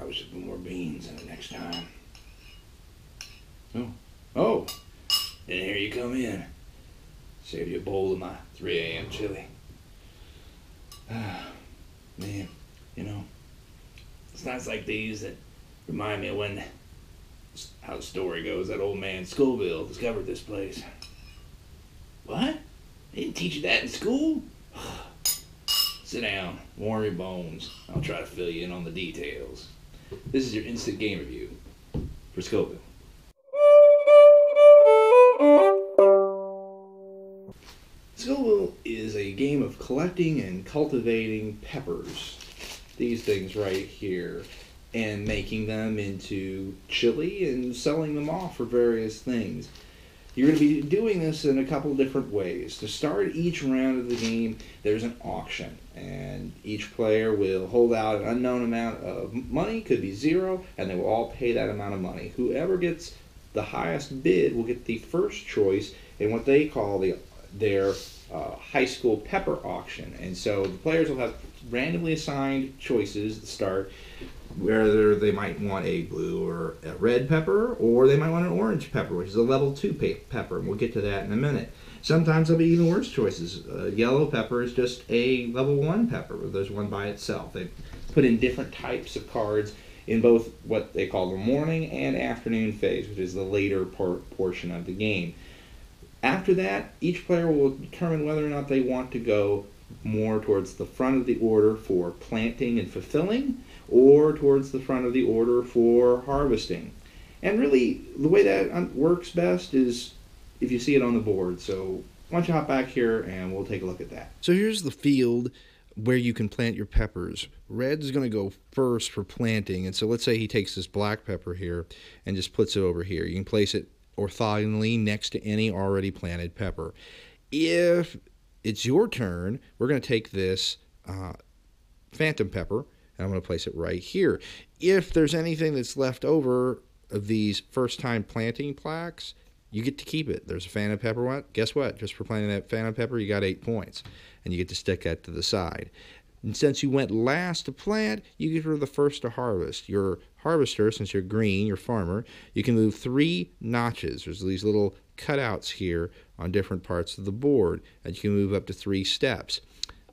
Probably should put more beans in it next time. Oh, and here you come in. Saved you a bowl of my 3 a.m. chili. Man, you know, it's nights like these that remind me of when, how the story goes, that old man Scoville discovered this place. What? They didn't teach you that in school? Sit down, warm your bones. I'll try to fill you in on the details. This is your instant game review for Scoville. Scoville is a game of collecting and cultivating peppers, these things right here, and making them into chili and selling them off for various things. You're going to be doing this in a couple different ways. To start each round of the game, there's an auction, and each player will hold out an unknown amount of money, could be 0, and they will all pay that amount of money. Whoever gets the highest bid will get the first choice in what they call their high school pepper auction. And so the players will have randomly assigned choices at the start, whether they might want a blue or a red pepper, or they might want an orange pepper, which is a level 2 pepper, and we'll get to that in a minute. Sometimes there'll be even worse choices. Yellow pepper is just a level 1 pepper. There's one by itself. They put in different types of cards in both what they call the morning and afternoon phase, which is the later portion of the game. After that, each player will determine whether or not they want to go more towards the front of the order for planting and fulfilling, or towards the front of the order for harvesting. And really, the way that works best is if you see it on the board. So why don't you hop back here and we'll take a look at that. So here's the field where you can plant your peppers. Red's going to go first for planting, and so let's say he takes this black pepper here and just puts it over here. You can place it orthogonally next to any already planted pepper. If it's your turn, we're going to take this phantom pepper, and I'm going to place it right here. If there's anything that's left over of these first-time planting plaques, you get to keep it. There's a phantom pepper one. Guess what? Just for planting that phantom pepper, you got 8 points, and you get to stick that to the side. And since you went last to plant, you get the first to harvest. Your harvester, since you're green, your farmer, you can move 3 notches. There's these little cutouts here on different parts of the board, and you can move up to 3 steps.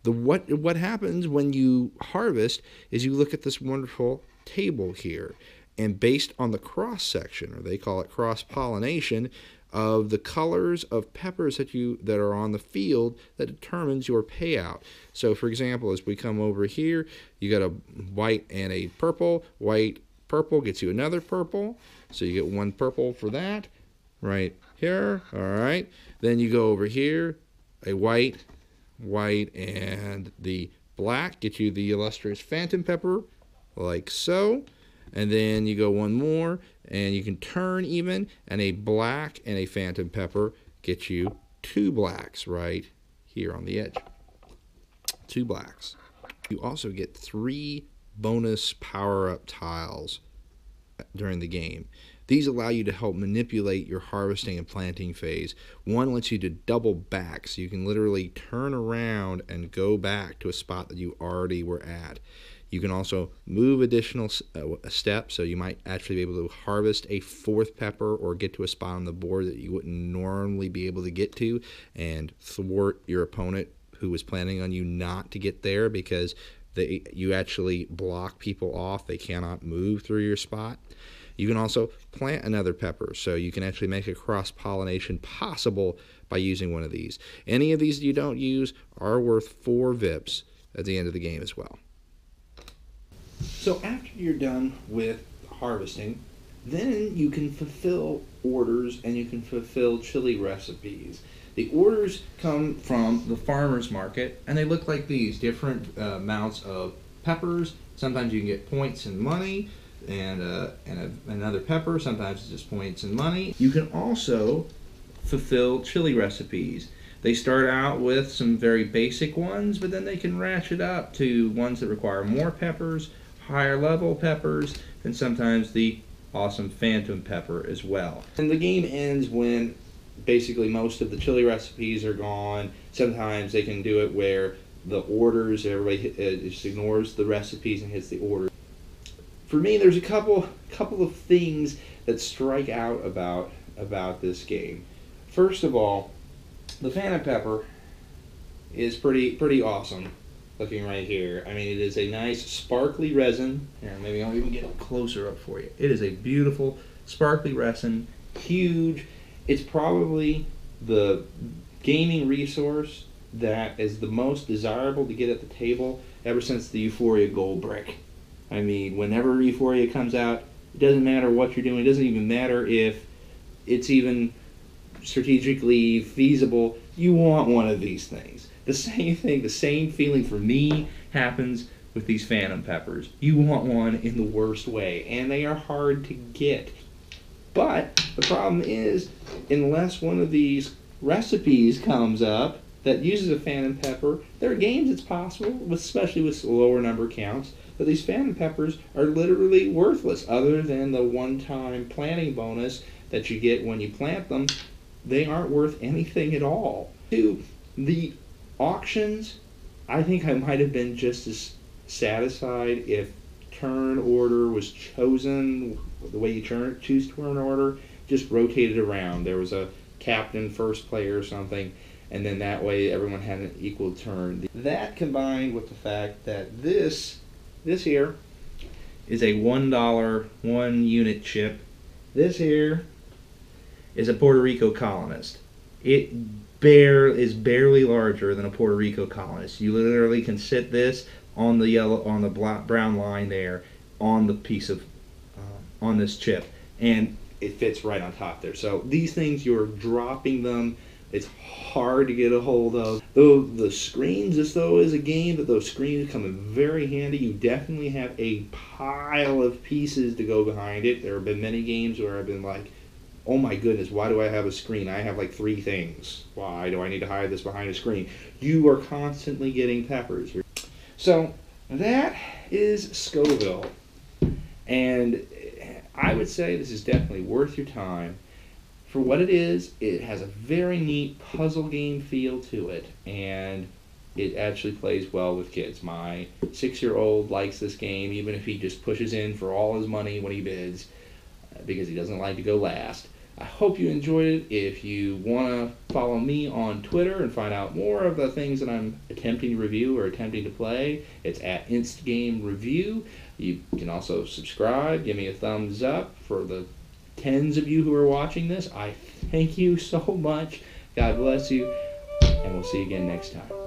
What happens when you harvest is you look at this wonderful table here, and based on the cross section, or they call it cross pollination, of the colors of peppers that are on the field, that determines your payout. So for example, as we come over here, you got a white and a purple. White purple gets you another purple, so you get 1 purple for that right here. All right, then you go over here, a white, and the black get you the illustrious phantom pepper, like so. And then you go 1 more, and you can turn even, and a black and a phantom pepper get you 2 blacks right here on the edge. 2 blacks. You also get 3 bonus power-up tiles during the game. These allow you to help manipulate your harvesting and planting phase. One lets you to double back, so you can literally turn around and go back to a spot that you already were at. You can also move additional steps, so you might actually be able to harvest a 4th pepper or get to a spot on the board that you wouldn't normally be able to get to, and thwart your opponent who was planning on you not to get there, because you actually block people off. They cannot move through your spot. You can also plant another pepper, so you can actually make a cross-pollination possible by using one of these. Any of these you don't use are worth 4 VIPs at the end of the game as well. So after you're done with harvesting, then you can fulfill orders and you can fulfill chili recipes. The orders come from the farmer's market, and they look like these, different amounts of peppers. Sometimes you can get points and money, and another pepper. Sometimes it's just points and money. You can also fulfill chili recipes. They start out with some very basic ones, but then they can ratchet up to ones that require more peppers, higher level peppers, and sometimes the awesome phantom pepper as well. And the game ends when basically most of the chili recipes are gone. Sometimes they can do it where the orders, everybody just ignores the recipes and hits the order. for me, there's a couple of things that strike out about this game. First of all, the Phantom Pepper is pretty awesome looking right here. I mean, it is a nice sparkly resin. Here, maybe I'll even get it closer up for you. It is a beautiful sparkly resin, huge. It's probably the gaming resource that is the most desirable to get at the table ever since the Euphoria Gold Brick. I mean, whenever Euphoria comes out, it doesn't matter what you're doing. It doesn't even matter if it's even strategically feasible. You want one of these things. The same thing, the same feeling for me happens with these Phantom Peppers. You want one in the worst way, and they are hard to get. But the problem is, unless one of these recipes comes up that uses a Phantom Pepper, there are games it's possible, especially with lower number counts, that these Phantom Peppers are literally worthless, other than the one-time planting bonus that you get when you plant them. They aren't worth anything at all. To the auctions, I think I might have been just as satisfied if turn order was chosen, the way you choose turn order, just rotated around. There was a captain, first player or something, and then that way everyone had an equal turn. That combined with the fact that this here is a $1 1 unit chip. This here is a Puerto Rico colonist. It is barely larger than a Puerto Rico colonist. You literally can sit this on the brown line there on the piece of on this chip, and it fits right on top there. So these things, you're dropping them. It's hard to get a hold of. Though the screens, this though is a game that those screens come in very handy. You definitely have a pile of pieces to go behind it. There have been many games where I've been like, oh my goodness, why do I have a screen? I have like 3 things. Why do I need to hide this behind a screen? You are constantly getting peppers. So that is Scoville. And I would say this is definitely worth your time. For what it is, it has a very neat puzzle game feel to it, and it actually plays well with kids. My 6-year-old likes this game, even if he just pushes in for all his money when he bids, because he doesn't like to go last. I hope you enjoyed it. If you want to follow me on Twitter and find out more of the things that I'm attempting to review or attempting to play, it's at InstGameReview. You can also subscribe, give me a thumbs up. For the tens of you who are watching this, I thank you so much. God bless you, and we'll see you again next time.